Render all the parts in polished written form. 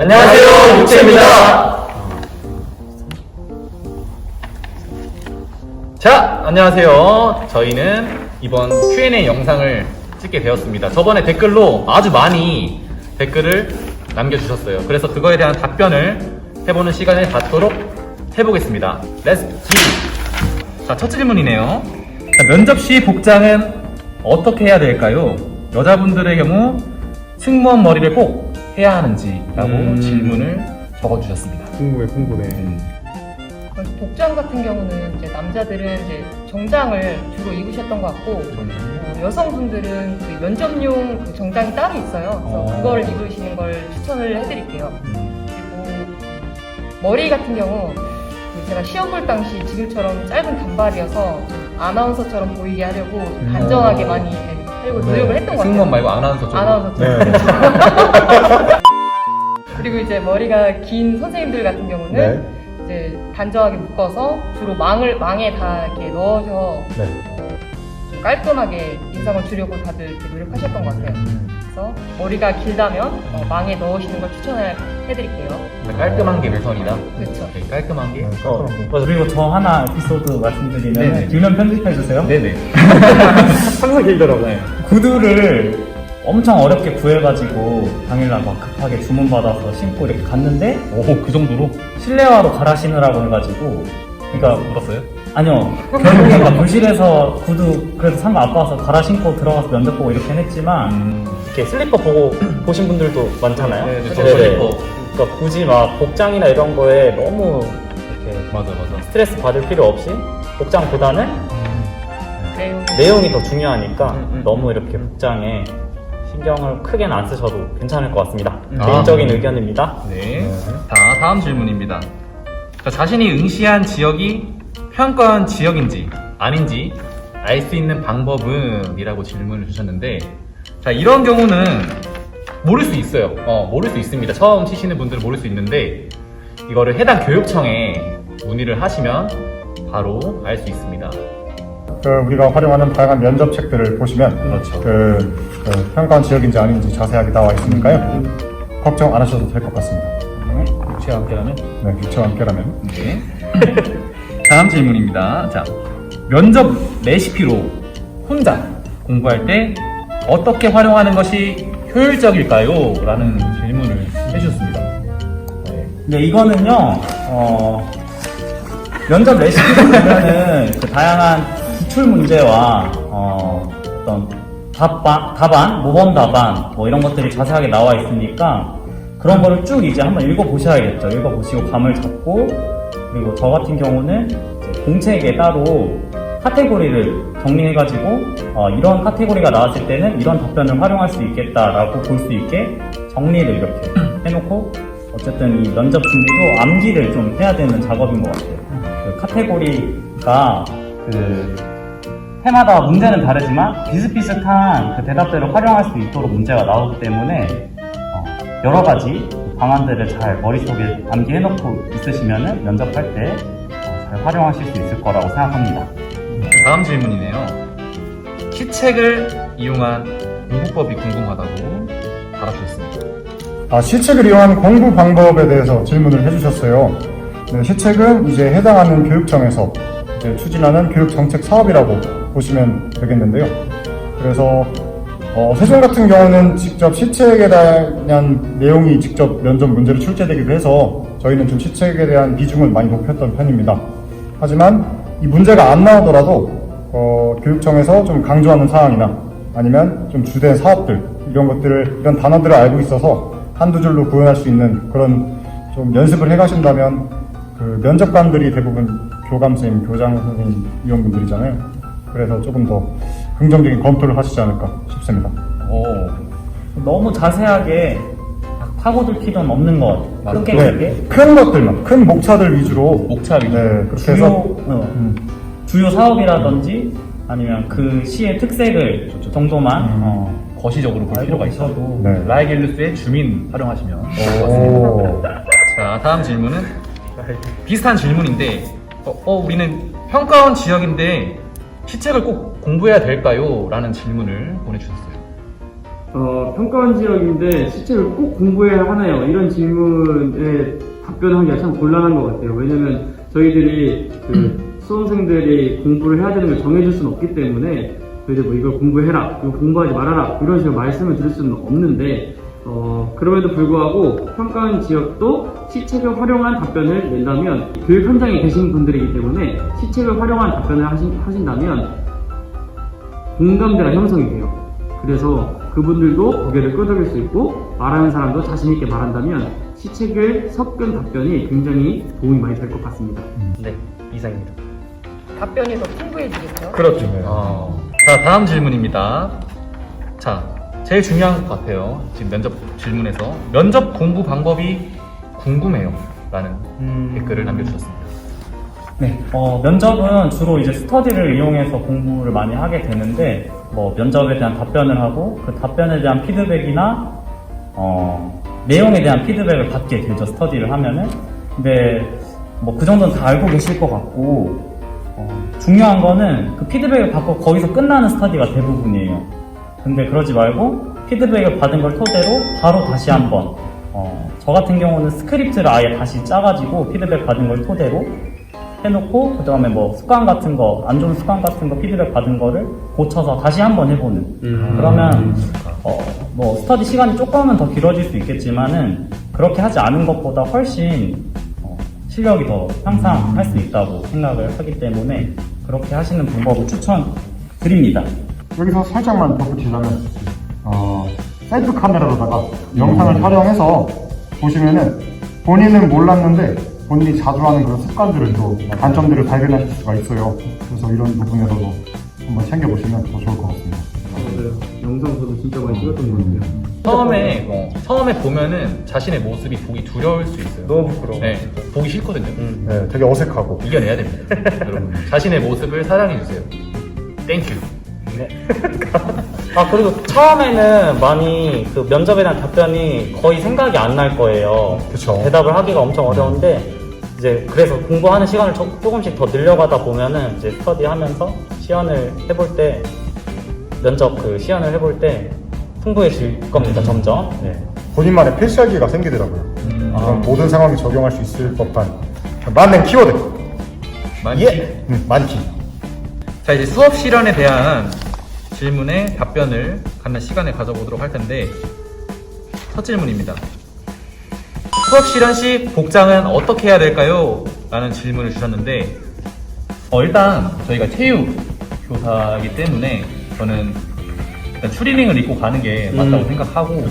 안녕하세요, 육체입니다. 자, 안녕하세요. 저희는 이번 Q&A 영상을 찍게 되었습니다. 저번에 댓글로 아주 많이 댓글을 남겨주셨어요. 그래서 그거에 대한 답변을 해보는 시간을 갖도록 해보겠습니다. Let's do! 자, 첫 질문이네요. 자, 면접 시 복장은 어떻게 해야 될까요? 여자분들의 경우 승무원 머리를 꼭 해야 하는지라고 질문을 적어주셨습니다. 궁금해. 복장 같은 경우는 이제 남자들은 이제 정장을 주로 입으셨던 것 같고 여성분들은 그 면접용 그 정장이 따로 있어요. 그래서 그걸 입으시는 걸 추천을 해드릴게요. 그리고 머리 같은 경우 그 제가 시험 볼 당시 지금처럼 짧은 단발이어서 좀 아나운서처럼 보이게 하려고 좀 단정하게 많이 하려고 노력을 했던 것 같아요. 승무원 말고 아나운서처럼. 아나운서처럼. 그리고 이제 머리가 긴 선생님들 같은 경우는 이제 단정하게 묶어서 주로 망에 다 이렇게 넣어서 좀 깔끔하게 인상을 주려고 다들 이렇게 노력하셨던 것 같아요. 그래서 머리가 길다면 망에 넣으시는 걸 추천을 해드릴게요. 깔끔한 게 매선이다. 그렇죠. 네, 깔끔한 게. 그리고 저 하나 에피소드 말씀드리면 네네. 길면 편집해주세요. 네네. 항상 길더라고요. 구두를 엄청 어렵게 구해가지고 당일날 막 급하게 주문받아서 신고 이렇게 갔는데 오, 그 정도로? 실내화로 갈아 신으라고 해가지고 그러니까 울었어요? 아니요 결국에 막 교실에서 구두 그래도 상관 아파서 갈아 신고 들어가서 면접 보고 이렇게 했지만 이렇게 슬리퍼 보고 보신 분들도 많잖아요. 네, 저 네네. 슬리퍼. 그러니까 굳이 막 복장이나 이런 거에 너무 이렇게 맞아. 스트레스 받을 필요 없이 복장보다는 내용이 더 중요하니까 너무 이렇게 복장에 신경을 크게는 안 쓰셔도 괜찮을 것 같습니다. 개인적인 의견입니다. 네. 자, 다음 질문입니다. 자, 자신이 응시한 지역이 평가원 지역인지 아닌지 알 수 있는 방법은? 이라고 질문을 주셨는데, 자, 이런 경우는 모를 수 있어요. 모를 수 있습니다. 처음 치시는 분들은 모를 수 있는데, 이거를 해당 교육청에 문의를 하시면 바로 알 수 있습니다. 우리가 활용하는 다양한 면접책들을 보시면 그렇죠. 평가원 지역인지 아닌지 자세하게 나와 있으니까요. 걱정 안 하셔도 될 것 같습니다. 육체와 함께라면? 네, 유치와 함께라면. 네. 다음 질문입니다. 자, 면접 레시피로 혼자 공부할 때 어떻게 활용하는 것이 효율적일까요? 라는 질문을 해주셨습니다. 네. 근데 이거는요 면접 레시피 보면은 그 다양한 기출 문제와 어떤 답안, 모범 답안 뭐 이런 것들이 자세하게 나와 있으니까 그런 거를 쭉 이제 한번 읽어보셔야겠죠. 읽어보시고 감을 잡고 그리고 저 같은 경우는 이제 공책에 따로 카테고리를 정리해가지고 이런 카테고리가 나왔을 때는 이런 답변을 활용할 수 있겠다라고 볼 수 있게 정리를 이렇게 해놓고 어쨌든 이 면접 준비도 암기를 좀 해야 되는 작업인 것 같아요. 그 카테고리가 그 해마다 문제는 다르지만 비슷비슷한 그 대답들을 활용할 수 있도록 문제가 나오기 때문에 여러 가지 방안들을 잘 머릿속에 암기해놓고 있으시면은 면접할 때 잘 활용하실 수 있을 거라고 생각합니다. 다음 질문이네요. 시책을 이용한 공부법이 궁금하다고 달아주셨습니다. 시책을 이용한 공부 방법에 대해서 질문을 해주셨어요. 네, 시책은 이제 해당하는 교육청에서 이제 추진하는 교육정책 사업이라고 보시면 되겠는데요. 그래서 세종 같은 경우는 직접 시책에 대한 내용이 직접 면접 문제로 출제되기도 해서 저희는 좀 시책에 대한 비중을 많이 높였던 편입니다. 하지만 이 문제가 안 나오더라도 교육청에서 좀 강조하는 사항이나 아니면 좀 주된 사업들 이런 단어들을 알고 있어서 한두 줄로 구현할 수 있는 그런 좀 연습을 해가신다면 그 면접관들이 대부분 교감선생님, 교장 선생님 이런 분들이잖아요. 그래서 조금 더 긍정적인 검토를 하시지 않을까 싶습니다. 너무 자세하게 막 파고들 필요는 없는 것 같아요. 크게 큰 것들만, 큰 목차들 위주로. 목차 위주로. 네, 그렇게 해서. 주요 사업이라든지 아니면 그 시의 특색을 정도만 거시적으로 볼 필요가 있어. 네. 라이겔루스의 주민 활용하시면 오. 자, 다음 질문은 비슷한 질문인데 우리는 평가원 지역인데 시책을 꼭 공부해야 될까요? 라는 질문을 보내주셨어요. 평가원 지역인데 시책을 꼭 공부해야 하나요? 이런 질문에 답변하기가 참 곤란한 것 같아요. 왜냐면 저희들이 그 수험생들이 공부를 해야 되는 걸 정해줄 수는 없기 때문에 저희들 뭐 이걸 공부해라, 이거 공부하지 말아라 이런 식으로 말씀을 드릴 수는 없는데 그럼에도 불구하고 평가원 지역도 시책을 활용한 답변을 낸다면 교육 현장에 계신 분들이기 때문에 시책을 활용한 답변을 하신다면 공감대가 형성이 돼요. 그래서 그분들도 고개를 끄덕일 수 있고 말하는 사람도 자신 있게 말한다면 시책을 섞은 답변이 굉장히 도움이 많이 될 것 같습니다. 네, 이상입니다. 답변이 더 풍부해지겠죠? 그렇죠. 자, 다음 질문입니다. 자, 제일 중요한 것 같아요. 지금 면접 질문에서 면접 공부 방법이 궁금해요. 라는 댓글을 남겨주셨습니다. 네, 면접은 주로 이제 스터디를 이용해서 공부를 많이 하게 되는데, 뭐, 면접에 대한 답변을 하고, 그 답변에 대한 피드백이나, 내용에 대한 피드백을 받게 되죠, 스터디를 하면은. 근데, 뭐, 그 정도는 다 알고 계실 것 같고, 중요한 거는 그 피드백을 받고 거기서 끝나는 스터디가 대부분이에요. 근데 그러지 말고, 피드백을 받은 걸 토대로 바로 다시 한번, 저 같은 경우는 스크립트를 아예 다시 짜가지고 피드백 받은 걸 토대로 해놓고 그 다음에 뭐 습관 같은 거, 안 좋은 습관 같은 거 피드백 받은 거를 고쳐서 다시 한번 해보는. 그러면 뭐 스터디 시간이 조금은 더 길어질 수 있겠지만은 그렇게 하지 않은 것보다 훨씬 실력이 더 향상할 수 있다고 생각을 하기 때문에 그렇게 하시는 방법을 추천드립니다. 여기서 살짝만 덧붙이자면 셀프 카메라로다가 영상을 촬영해서 보시면은 본인은 몰랐는데 본인이 자주 하는 그런 습관들을 또 단점들을 발견하실 수가 있어요. 그래서 이런 부분에서도 한번 챙겨보시면 더 좋을 것 같습니다. 맞아요. 영상 저도 진짜 많이 찍었던 것 같아요. 처음에 보면은 자신의 모습이 보기 두려울 수 있어요. 너무 부끄러워. 네, 보기 싫거든요. 네, 되게 어색하고. 이겨내야 됩니다. 여러분, 자신의 모습을 사랑해주세요. 땡큐. 그리고 처음에는 많이 그 면접에 대한 답변이 거의 생각이 안 날 거예요. 그쵸. 대답을 하기가 엄청 어려운데, 이제 그래서 공부하는 시간을 조금씩 더 늘려가다 보면은 이제 스터디 하면서 시연을 해볼 때, 면접 그 시연을 해볼 때 풍부해질 겁니다, 점점. 네. 본인만의 필살기가 생기더라고요. 그럼 모든 상황에 적용할 수 있을 법한 맞는 키워드. 많지? 많기. 자, 이제 수업 실현에 대한 질문에 답변을 갖는 시간을 가져보도록 할 텐데, 첫 질문입니다. 수업 실현 시 복장은 어떻게 해야 될까요? 라는 질문을 주셨는데, 일단 저희가 체육 교사이기 때문에 저는 일단 추리닝을 입고 가는 게 맞다고 생각하고,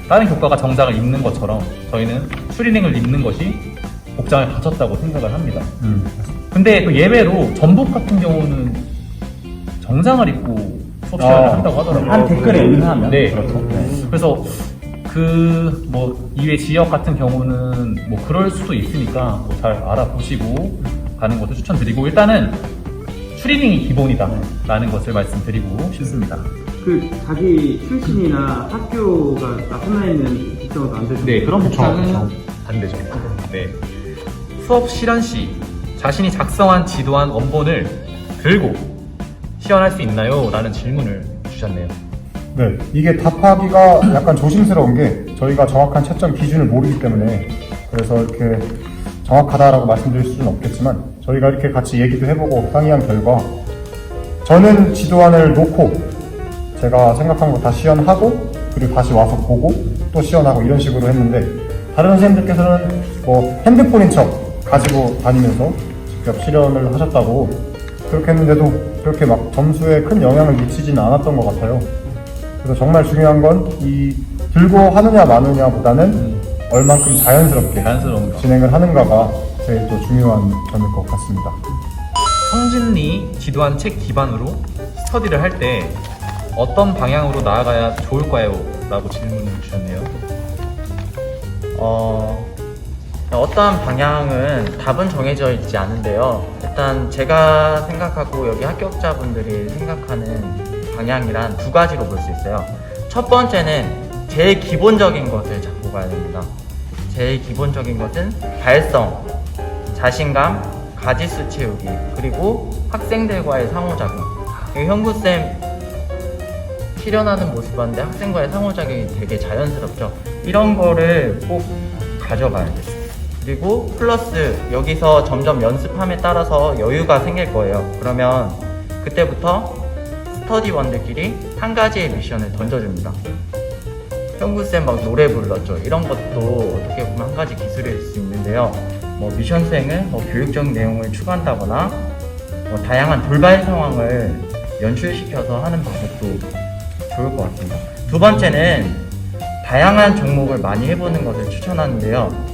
다른 교과가 정장을 입는 것처럼 저희는 추리닝을 입는 것이 복장을 갖췄다고 생각을 합니다. 근데 또 예외로 전북 같은 경우는 정장을 입고 수업 시간을 한다고 하더라고요. 한 댓글에 응하면. 네. 그렇죠. 네. 그래서 그 뭐 이외 지역 같은 경우는 뭐 그럴 수도 있으니까 뭐 잘 알아보시고 가는 것을 추천드리고, 일단은 추리닝이 기본이다라는 것을 말씀드리고 싶습니다. 그 자기 출신이나 학교가 나타나 있는 복장도 안 되죠. 네, 그런 복장은 그쵸. 안 되죠. 네. 수업 실현 시 자신이 작성한 지도안 원본을 들고 시연할 수 있나요? 라는 질문을 주셨네요. 네, 이게 답하기가 약간 조심스러운 게 저희가 정확한 채점 기준을 모르기 때문에 그래서 이렇게 정확하다라고 말씀드릴 수는 없겠지만 저희가 이렇게 같이 얘기도 해보고 상의한 결과 저는 지도안을 놓고 제가 생각한 거 다 시연하고 그리고 다시 와서 보고 또 시연하고 이런 식으로 했는데 다른 선생님들께서는 뭐 핸드폰인 척 가지고 다니면서 직접 실현을 하셨다고 그렇게 했는데도 그렇게 막 점수에 큰 영향을 미치지는 않았던 것 같아요. 그래서 정말 중요한 건 이 들고 하느냐 마느냐보다는 얼만큼 자연스럽게 자연스러운가. 진행을 하는가가 제일 또 중요한 점일 것 같습니다. 성진리 지도안 책 기반으로 스터디를 할 때 어떤 방향으로 나아가야 좋을까요? 라고 질문을 주셨네요. 어떠한 방향은 답은 정해져 있지 않은데요. 일단 제가 생각하고 여기 합격자분들이 생각하는 방향이란 두 가지로 볼 수 있어요. 첫 번째는 제일 기본적인 것을 잡고 가야 됩니다. 제일 기본적인 것은 발성, 자신감, 가지수 채우기, 그리고 학생들과의 상호작용. 형구쌤 실현하는 모습 봤는데 학생과의 상호작용이 되게 자연스럽죠. 이런 거를 꼭 가져가야 돼요. 그리고 플러스 여기서 점점 연습함에 따라서 여유가 생길 거예요. 그러면 그때부터 스터디원들끼리 한 가지의 미션을 던져줍니다. 형구쌤 막 노래 불렀죠. 이런 것도 어떻게 보면 한 가지 기술일 수 있는데요. 뭐 미션 수행은 뭐 교육적 내용을 추가한다거나 뭐 다양한 돌발 상황을 연출시켜서 하는 방법도 좋을 것 같습니다. 두 번째는 다양한 종목을 많이 해보는 것을 추천하는데요.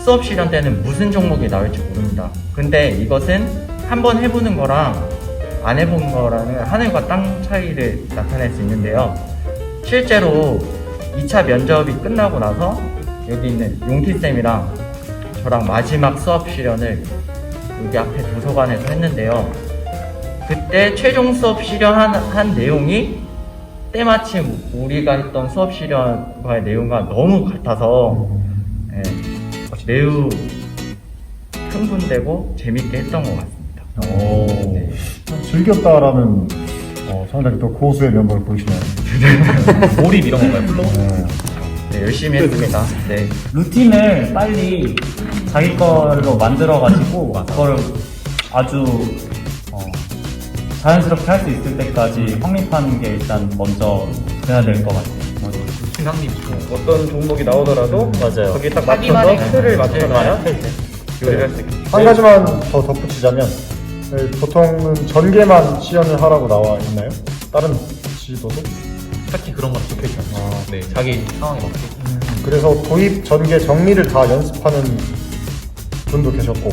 수업 실현 때는 무슨 종목이 나올지 모릅니다. 근데 이것은 한번 해보는 거랑 안 해본 거랑은 하늘과 땅 차이를 나타낼 수 있는데요. 실제로 2차 면접이 끝나고 나서 여기 있는 용티쌤이랑 저랑 마지막 수업 실현을 여기 앞에 도서관에서 했는데요. 그때 최종 수업 실현한 내용이 때마침 우리가 했던 수업 실현과의 내용과 너무 같아서 매우 흥분되고 재밌게 했던 것 같습니다. 오, 즐겼다라는 상당히 또 고수의 면모를 보이시네요. 몰입 이런 건가요? 플로우? 네, 열심히 했습니다. 네. 루틴을 빨리 자기 걸로 만들어가지고 그거를 아주 자연스럽게 할 수 있을 때까지 확립하는 게 일단 먼저 돼야 될 것 같아요. 팀장님. 어떤 종목이 나오더라도 맞아요. 거기에 딱 자기만의 맞춰서 틀을 맞춰놔야 요리를 할 수 있게. 한 가지만 더 덧붙이자면 보통은 전개만 시연을 하라고 나와 있나요? 다른 지도도? 딱히 그런 건 적혀 있지 않죠. 네, 자기 상황에 맞게. 그래서 도입, 전개, 정리를 다 연습하는 분도 계셨고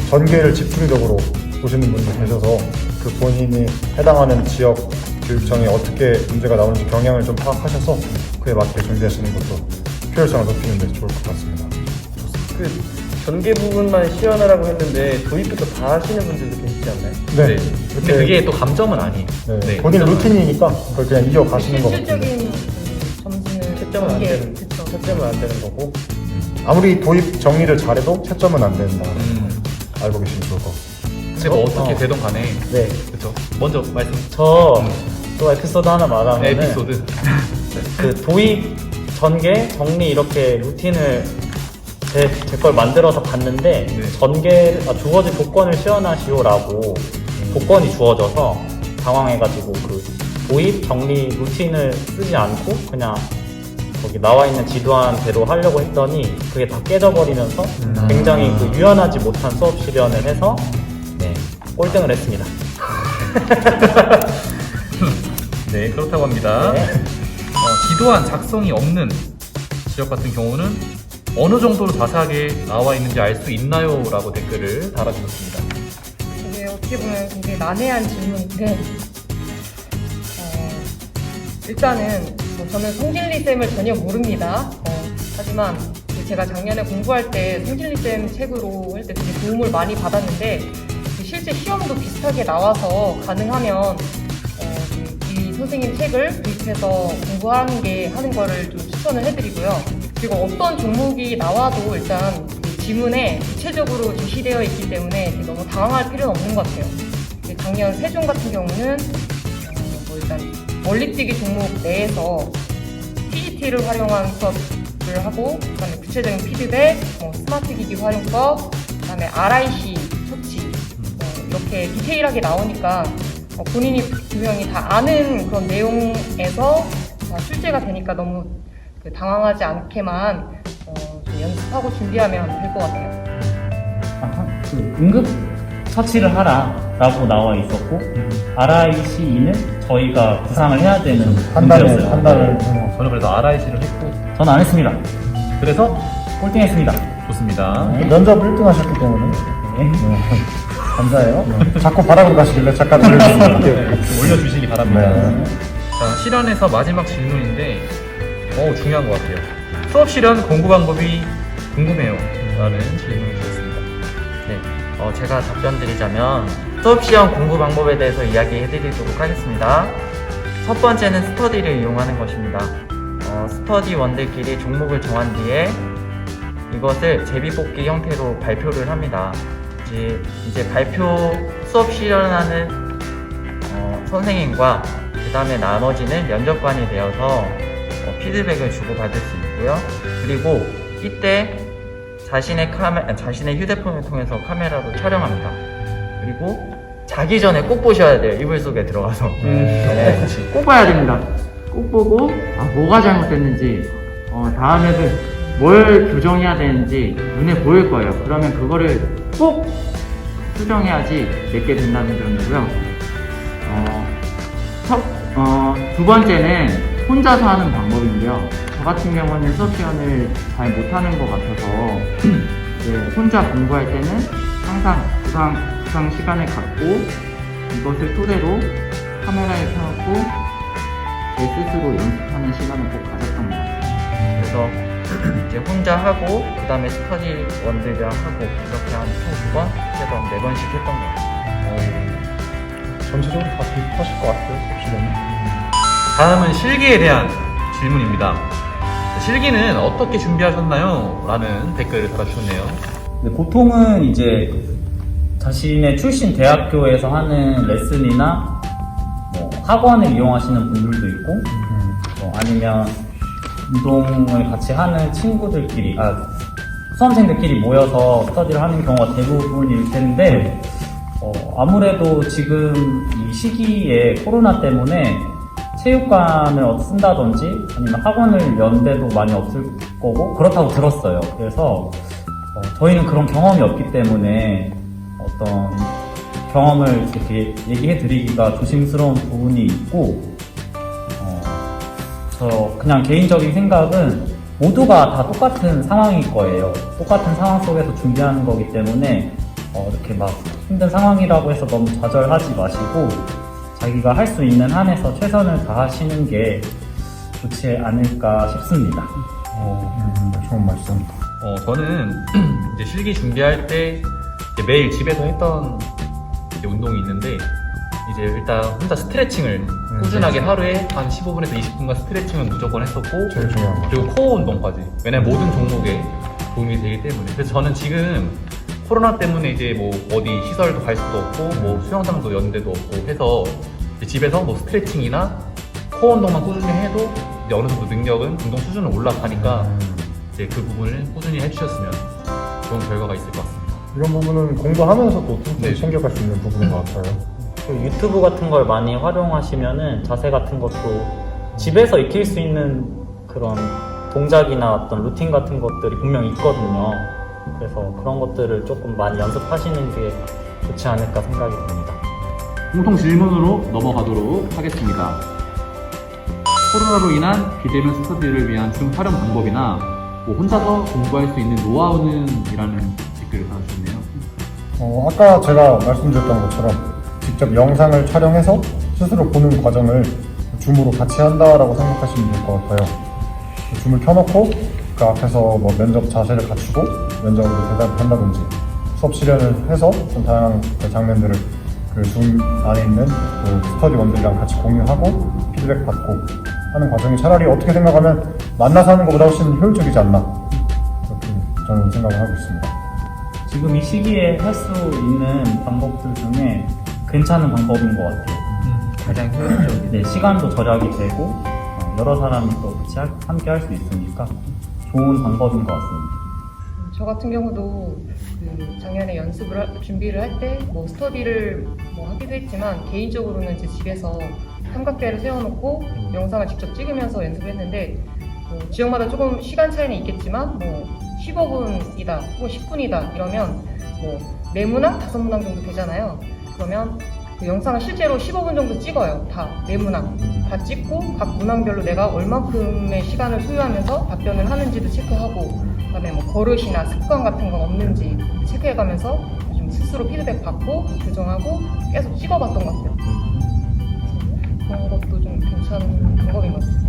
전개를 집중적으로 보시는 분도 계셔서 그 본인이 해당하는 지역 교육청에 어떻게 문제가 나오는지 경향을 좀 파악하셔서 그에 맞게 준비하시는 것도 효율성을 높이는 데 좋을 것 같습니다. 그 전개 부분만 시연하라고 했는데 도입부터 다 하시는 분들도 계시지 않나요? 네. 근데 그게 또 감점은 아니에요. 네. 본인 루틴이니까 그걸 그냥 이어가시는 것 같아요. 실질적인 점수는 채점은 안 전개, 되는, 그쵸. 채점은 안 되는 거고. 아무리 도입 정리를 잘해도 채점은 안 된다. 알고 계시면 좋을 것 같습니다. 근데 뭐 어떻게 되던 간에. 네. 그쵸. 먼저 말씀. 저 또 에피소드 하나 말하면 에피소드. 그 도입, 전개, 정리 이렇게 루틴을 제 걸 만들어서 봤는데 주어진 조건을 시연하시오라고 조건이 주어져서 당황해가지고 그 도입, 정리 루틴을 쓰지 않고 그냥 거기 나와 있는 지도한 대로 하려고 했더니 그게 다 깨져버리면서 굉장히 그 유연하지 못한 수업 실현을 해서 꼴등을 했습니다. 네, 그렇다고 합니다. 네. 지도안 작성이 없는 지역 같은 경우는 어느 정도로 자세하게 나와 있는지 알 수 있나요? 라고 댓글을 달아주셨습니다. 이게 어떻게 보면 굉장히 난해한 질문인데 일단은 저는 송진리쌤을 전혀 모릅니다. 하지만 제가 작년에 공부할 때 송진리쌤 책으로 할 때 되게 도움을 많이 받았는데 실제 시험도 비슷하게 나와서 가능하면 이 선생님 책을 구입해서 하는 거를 좀 추천을 해드리고요. 그리고 어떤 종목이 나와도 일단 지문에 구체적으로 제시되어 있기 때문에 너무 당황할 필요는 없는 것 같아요. 작년 세종 같은 경우는 일단 멀리뛰기 종목 내에서 PET를 활용한 수업을 하고 그다음에 구체적인 피드백, 스마트 기기 활용법, 그다음에 RIC 처치 이렇게 디테일하게 나오니까 본인이 분명히 다 아는 그런 내용에서 출제가 되니까 너무 당황하지 않게만 좀 연습하고 준비하면 될 것 같아요. 그 응급 처치를 하라라고 나와 있었고 RICE는 저희가 구상을 해야 되는 문제였어요. 판단을 저는 그래서 RIC를 했고, 저는 안 했습니다. 그래서 꼴등했습니다. 좋습니다. 면접 1등 하셨기 때문에 네. 감사해요. 자꾸 바라고 가시길래 잠깐 올려주습니다 올려주시기 바랍니다. 네. 자, 실현에서 마지막 질문인데 중요한 것 같아요. 수업 실현 공부 방법이 궁금해요. 라는 질문을 드렸습니다. 네, 제가 답변 드리자면 수업 시험 공부 방법에 대해서 이야기해 드리도록 하겠습니다. 첫 번째는 스터디를 이용하는 것입니다. 스터디원들끼리 종목을 정한 뒤에 이것을 제비뽑기 형태로 발표를 합니다. 이제 수업 실현하는 선생님과 그 다음에 나머지는 면접관이 되어서 피드백을 주고받을 수 있고요. 그리고 이때 자신의 휴대폰을 통해서 카메라로 촬영합니다. 그리고 자기 전에 꼭 보셔야 돼요. 이불 속에 들어가서. 네. 꼭 봐야 됩니다. 꼭 보고 뭐가 잘못됐는지 다음에는 뭘 교정해야 되는지 눈에 보일 거예요. 그러면 그거를 꼭 수정해야지 내게 된다는 점이고요. 두 번째는 혼자서 하는 방법인데요. 저 같은 경우는 수업 시간을 잘 못하는 것 같아서 이제 혼자 공부할 때는 항상 구상 시간을 갖고 이것을 토대로 카메라에 켜놓고 제 스스로 연습하는 시간을 꼭 가졌던 것 같아요. 그래서 이제 혼자 하고 그 다음에 스터디 원들이랑 하고 이렇게 한 총 2번, 3번, 4번씩 했던 것 같아요. 전체적으로 다 비슷하실 것 같아요, 수업 시간이. 다음은 실기에 대한 질문입니다. 실기는 어떻게 준비하셨나요? 라는 댓글을 달아주셨네요. 근데 보통은 이제 자신의 출신 대학교에서 하는 레슨이나 뭐 학원을 이용하시는 분들도 있고 아니면 운동을 같이 하는 친구들끼리 수험생들끼리 모여서 스터디를 하는 경우가 대부분일 텐데 아무래도 지금 이 시기에 코로나 때문에 체육관을 쓴다든지 아니면 학원을 연 데도 많이 없을 거고 그렇다고 들었어요. 그래서 저희는 그런 경험이 없기 때문에 어떤 경험을 이렇게 얘기해 드리기가 조심스러운 부분이 있고 저 그냥 개인적인 생각은 모두가 다 똑같은 상황일 거예요. 똑같은 상황 속에서 준비하는 거기 때문에 이렇게 막 힘든 상황이라고 해서 너무 좌절하지 마시고 자기가 할 수 있는 한에서 최선을 다하시는 게 좋지 않을까 싶습니다. 좋은 말씀. 저는 이제 실기 준비할 때 이제 매일 집에서 했던 이제 운동이 있는데 이제 일단 혼자 스트레칭을 꾸준하게 하루에 한 15분에서 20분간 스트레칭은 무조건 했었고 제일 중요한 거. 그리고 코어 운동까지. 왜냐면 모든 종목에 도움이 되기 때문에. 그래서 저는 지금 코로나 때문에 이제 뭐 어디 시설도 갈 수도 없고 뭐 수영장도 연 데도 없고 해서 이제 집에서 뭐 스트레칭이나 코어 운동만 꾸준히 해도 이제 어느 정도 능력은 운동 수준은 올라가니까 이제 그 부분을 꾸준히 해주셨으면 좋은 결과가 있을 것 같습니다. 이런 부분은 공부하면서도 틈틈이 네. 챙겨갈 수 있는 부분인 것 같아요. 그 유튜브 같은 걸 많이 활용하시면은 자세 같은 것도 집에서 익힐 수 있는 그런 동작이나 어떤 루틴 같은 것들이 분명히 있거든요. 그래서 그런 것들을 조금 많이 연습하시는 게 좋지 않을까 생각이 듭니다. 공통 질문으로 넘어가도록 하겠습니다. 코로나로 인한 비대면 스터디를 위한 줌 활용 방법이나 뭐 혼자서 공부할 수 있는 노하우는? 이라는 댓글을 달아주셨네요. 아까 제가 말씀드렸던 것처럼 직접 영상을 촬영해서 스스로 보는 과정을 줌으로 같이 한다라고 생각하시면 될 것 같아요. 줌을 켜놓고 그 앞에서 뭐 면접 자세를 갖추고 면접으로 대답을 한다든지 수업 실현을 해서 좀 다양한 장면들을 그 줌 안에 있는 그 스터디 원들이랑 같이 공유하고 피드백 받고 하는 과정이 차라리 어떻게 생각하면 만나서 하는 것보다 훨씬 효율적이지 않나 그렇게 저는 생각을 하고 있습니다. 지금 이 시기에 할 수 있는 방법들 중에 괜찮은 방법인 것 같아요. 가장 효율적인. 네, 시간도 절약이 되고 여러 사람이 또 같이 함께 할 수 있으니까 좋은 방법인 것 같습니다. 저 같은 경우도 그 작년에 준비를 할 때 뭐 스터디를 뭐 하기도 했지만 개인적으로는 제 집에서 삼각대를 세워놓고 영상을 직접 찍으면서 연습을 했는데 지역마다 조금 시간 차이는 있겠지만 뭐 15분이다 혹은 10분이다 이러면 뭐 4문항, 5문항 정도 되잖아요. 그러면 그 영상을 실제로 15분 정도 찍어요. 다 4문항 다 찍고 각 문항별로 내가 얼만큼의 시간을 소요하면서 답변을 하는지도 체크하고 그다음에 뭐 버릇이나 습관 같은 건 없는지 체크해가면서 좀 스스로 피드백 받고 교정하고 계속 찍어봤던 것 같아요. 그런 것도 좀 괜찮은 방법인 것 같아요.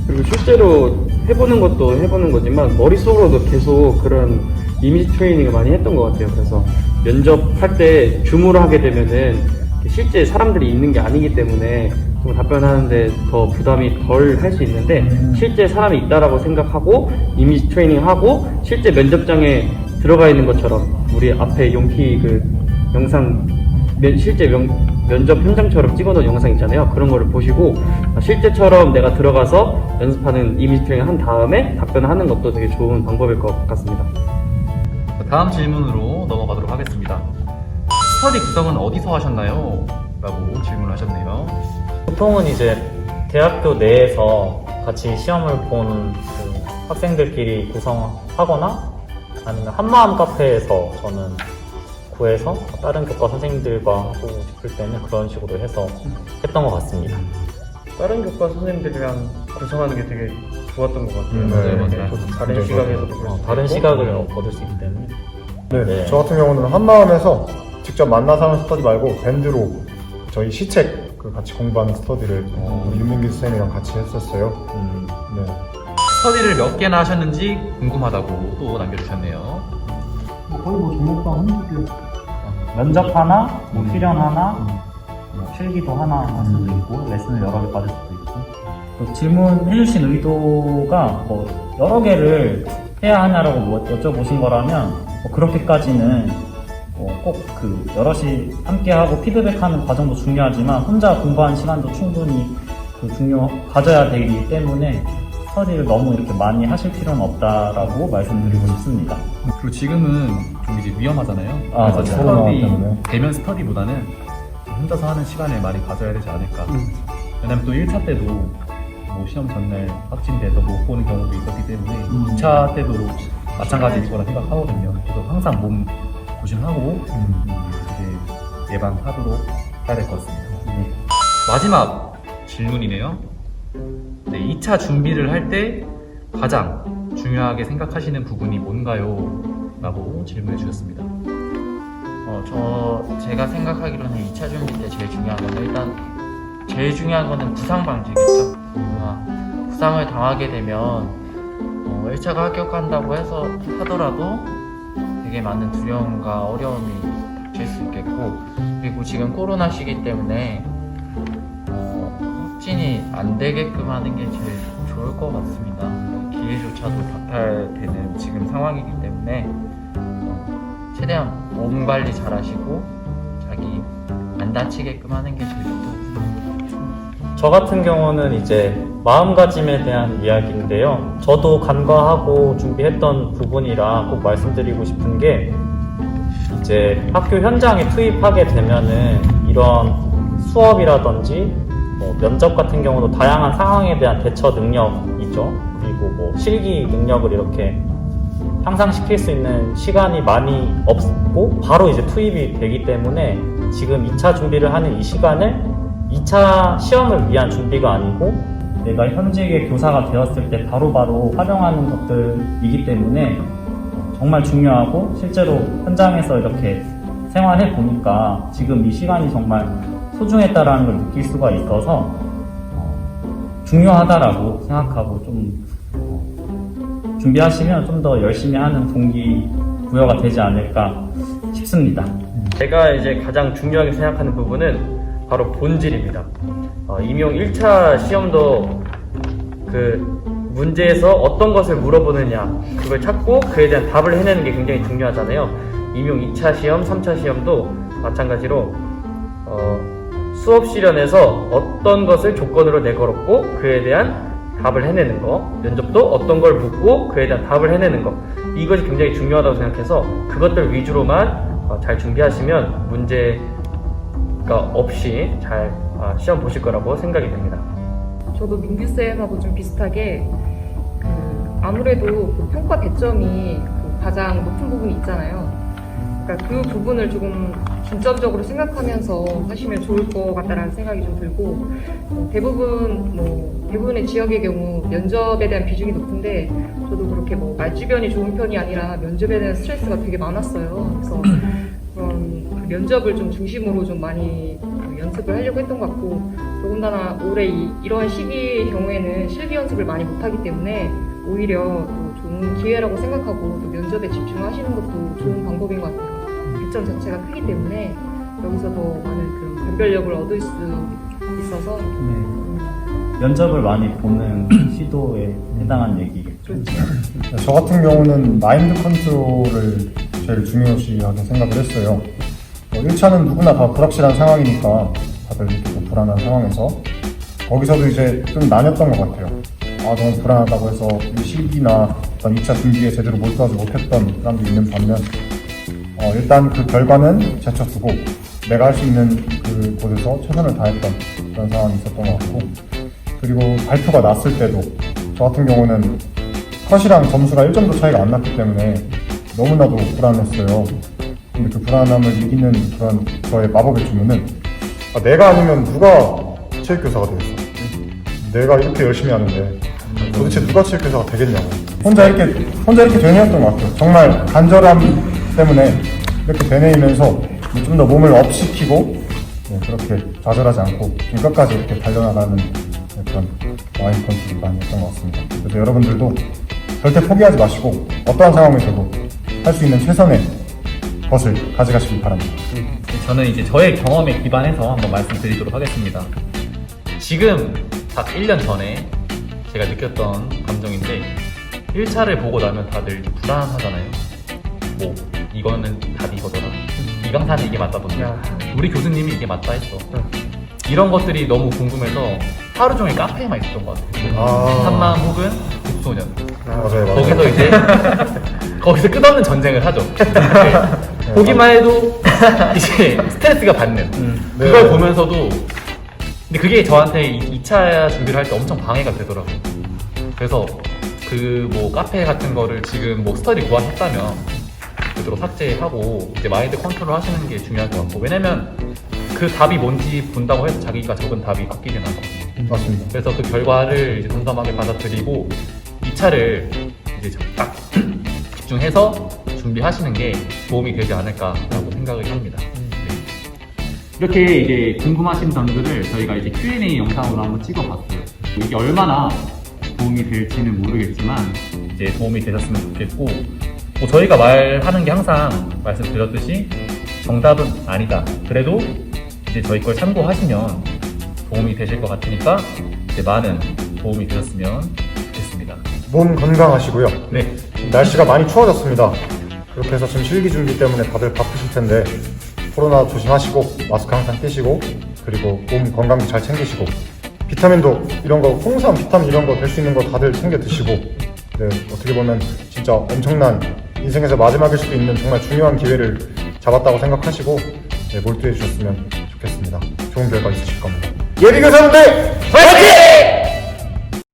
그리고 실제로 해보는 것도 해보는 거지만 머릿속으로도 계속 그런 이미지 트레이닝을 많이 했던 것 같아요. 그래서 면접할 때 줌으로 하게 되면은 실제 사람들이 있는 게 아니기 때문에 좀 답변하는데 더 부담이 덜 할 수 있는데 실제 사람이 있다라고 생각하고 이미지 트레이닝하고 실제 면접장에 들어가 있는 것처럼 우리 앞에 용키 그 영상 실제 면접 현장처럼 찍어놓은 영상 있잖아요. 그런 거를 보시고 실제처럼 내가 들어가서 연습하는 이미지 트레이닝 한 다음에 답변을 하는 것도 되게 좋은 방법일 것 같습니다. 다음 질문으로 넘어가도록 하겠습니다. 스터디 구성은 어디서 하셨나요? 라고 질문하셨네요. 보통은 이제 대학교 내에서 같이 시험을 본 그 학생들끼리 구성하거나 아니면 한마음 카페에서 저는 구해서 다른 교과 선생님들과 하고 싶을 때는 그런 식으로 해서 했던 것 같습니다. 다른 교과 선생님들이랑 구성하는 게 되게 좋았던 것 같아요. 맞아요. 저도 다른 시각에서도 볼 수 다른 있고. 시각을 얻을 수 있기 때문에. 네, 네. 저 같은 경우는 한마음에서 직접 만나서 하는 스터디 말고 밴드로 저희 시책 그 같이 공부하는 스터디를 우리 윤민기 쌤이랑 같이 했었어요. 네. 스터디를 몇 개나 하셨는지 궁금하다고 또 남겨주셨네요. 거의 뭐 종목당 한두 개. 면접 하나, 뭐 필연 하나, 뭐 필기도 하나 할 수도 있고 레슨을 여러 개 받을 수도 있고 또 질문해주신 의도가 뭐 여러 개를 해야 하냐라고 뭐 여쭤보신 거라면 뭐 그렇게까지는 꼭 그 여럿이 함께하고 피드백하는 과정도 중요하지만 혼자 공부하는 시간도 충분히 가져야 되기 때문에 스터디를 너무 이렇게 많이 하실 필요는 없다라고 말씀드리고 싶습니다. 그리고 지금은 좀 이제 위험하잖아요. 아, 그래서 맞아요. 스터디, 코로나 때문에. 대면 스터디보다는 혼자서 하는 시간을 많이 가져야 되지 않을까. 왜냐면 또 1차 때도 뭐 시험 전날 확진돼서 못 보는 경우도 있었기 때문에 2차 때도 마찬가지일 거라 생각하거든요. 그래서 항상 몸 조심하고 이제 예방하도록 해야 될 것 같습니다. 마지막 질문이네요. 네, 2차 준비를 할 때 가장 중요하게 생각하시는 부분이 뭔가요? 라고 질문해 주셨습니다. 제가 생각하기로는 2차 준비 때 제일 중요한 건 일단 제일 중요한 거는 부상 방지겠죠. 부상을 당하게 되면 1차가 합격한다고 해서 하더라도 되게 많은 두려움과 어려움이 닥칠 수 있겠고, 그리고 지금 코로나 시기 때문에 확진이 안 되게끔 하는 게 제일 좋을 것 같습니다. 기회조차도 박탈되는 지금 상황이기 때문에 최대한 몸 관리 잘 하시고 자기 안 다치게끔 하는 게 제일 좋다고 생각합니다. 저 같은 경우는 이제 마음가짐에 대한 이야기인데요. 저도 간과하고 준비했던 부분이라 꼭 말씀드리고 싶은 게 이제 학교 현장에 투입하게 되면은 이런 수업이라든지 뭐 면접 같은 경우도 다양한 상황에 대한 대처 능력이죠. 그리고 뭐 실기 능력을 이렇게 향상시킬 수 있는 시간이 많이 없고 바로 이제 투입이 되기 때문에 지금 2차 준비를 하는 이 시간을 2차 시험을 위한 준비가 아니고 내가 현직의 교사가 되었을 때 바로바로 활용하는 것들이기 때문에 정말 중요하고 실제로 현장에서 이렇게 생활해 보니까 지금 이 시간이 정말 소중했다라는 걸 느낄 수가 있어서 중요하다라고 생각하고 좀 준비하시면 좀 더 열심히 하는 동기부여가 되지 않을까 싶습니다. 제가 이제 가장 중요하게 생각하는 부분은 바로 본질입니다. 임용 1차 시험도 그 문제에서 어떤 것을 물어보느냐 그걸 찾고 그에 대한 답을 해내는 게 굉장히 중요하잖아요. 임용 2차 시험, 3차 시험도 마찬가지로 수업 실현에서 어떤 것을 조건으로 내걸었고 그에 대한 답을 해내는 거, 면접도 어떤 걸 묻고 그에 대한 답을 해내는 거, 이것이 굉장히 중요하다고 생각해서 그것들 위주로만 잘 준비하시면 문제가 없이 잘 시험 보실 거라고 생각이 됩니다. 저도 민규쌤하고 좀 비슷하게 아무래도 그 평가 배점이 가장 높은 부분이 있잖아요. 그러니까 그 부분을 조금 중점적으로 생각하면서 하시면 좋을 것 같다라는 생각이 좀 들고, 대부분의 지역의 경우 면접에 대한 비중이 높은데 저도 그렇게 뭐 말주변이 좋은 편이 아니라 면접에 대한 스트레스가 되게 많았어요. 그래서 그런 그 면접을 좀 중심으로 좀 많이 연습을 하려고 했던 것 같고, 더군다나 올해 이러한 시기의 경우에는 실기 연습을 많이 못하기 때문에 오히려 또 좋은 기회라고 생각하고 또 면접에 집중하시는 것도 좋은 방법인 것 같아요. 배점 자체가 크기 때문에 여기서 더 많은 그런 변별력을 얻을 수 있어서 면접을 많이 보는 시도에 해당한 얘기겠죠. 저 같은 경우는 마인드 컨트롤을 제일 중요시하게 생각을 했어요. 1차는 누구나 다 불확실한 상황이니까 다들 이렇게 또 불안한 상황에서 거기서도 이제 좀 나뉘었던 것 같아요. 아, 너무 불안하다고 해서 이 실기나 어떤 2차 준비에 제대로 몰두하지 못했던 사람도 있는 반면 일단 그 결과는 제쳐두고 내가 할 수 있는 그곳에서 최선을 다했던 그런 상황이 있었던 것 같고, 그리고 발표가 났을 때도 저 같은 경우는 컷이랑 점수가 1점도 차이가 안 났기 때문에 너무나도 불안했어요. 근데 그 불안함을 이기는 그런 저의 마법의 주문은 내가 아니면 누가 체육교사가 되겠어? 내가 이렇게 열심히 하는데 도대체 누가 체육교사가 되겠냐고. 혼자 이렇게 되뇌었던 것 같아요. 정말 간절함 때문에 이렇게 되뇌이면서 좀 더 몸을 업시키고 그렇게 좌절하지 않고 끝까지 이렇게 달려나가는 그런 마인드 컨트롤이 많이 했던 것 같습니다. 그래서 여러분들도 절대 포기하지 마시고 어떠한 상황에서도 할 수 있는 최선의 것을 가져가시길 바랍니다. 저는 이제 저의 경험에 기반해서 한번 말씀드리도록 하겠습니다. 지금 딱 1년 전에 제가 느꼈던 감정인데 1차를 보고 나면 다들 불안하잖아요. 뭐 이거는 답이 이거더라. 이 강사는 이게 맞다던데. 우리 교수님이 이게 맞다 했어. 이런 것들이 너무 궁금해서 하루 종일 카페에만 있었던 것 같아요. 산마음 혹은 국소년. 맞아요. 거기서 이제 거기서 끝없는 전쟁을 하죠. 보기만 해도 이제 스트레스가 받는 그걸 보면서도, 근데 그게 저한테 2차 준비를 할 때 엄청 방해가 되더라고요. 그래서 그 뭐 카페 같은 거를 지금 뭐 스터디 고하셨다면 그대로 삭제하고 이제 마인드 컨트롤 하시는 게 중요할 것 같고, 왜냐면 그 답이 뭔지 본다고 해서 자기가 적은 답이 바뀌진 않거든요. 맞습니다. 그래서 그 결과를 이제 덤덤하게 받아들이고 2차를 이제 딱 집중해서 준비하시는 게 도움이 되지 않을까라고 생각을 합니다. 이렇게 이제 궁금하신 점들을 저희가 이제 Q&A 영상으로 한번 찍어봤어요. 이게 얼마나 도움이 될지는 모르겠지만 이제 도움이 되셨으면 좋겠고, 뭐 저희가 말하는 게 항상 말씀드렸듯이 정답은 아니다. 그래도 이제 저희 걸 참고하시면 도움이 되실 것 같으니까 이제 많은 도움이 되셨으면 좋겠습니다. 몸 건강하시고요. 네. 날씨가 많이 추워졌습니다. 그렇게 해서 지금 실기 준비 때문에 다들 바쁘실 텐데 코로나 조심하시고 마스크 항상 끼시고, 그리고 몸 건강도 잘 챙기시고, 비타민도 이런 거, 홍삼, 비타민 이런 거 될 수 있는 거 다들 챙겨 드시고, 어떻게 보면 진짜 엄청난 인생에서 마지막일 수도 있는 정말 중요한 기회를 잡았다고 생각하시고 몰두해 주셨으면 좋겠습니다. 좋은 결과 있으실 겁니다. 예비교사분들 화이팅!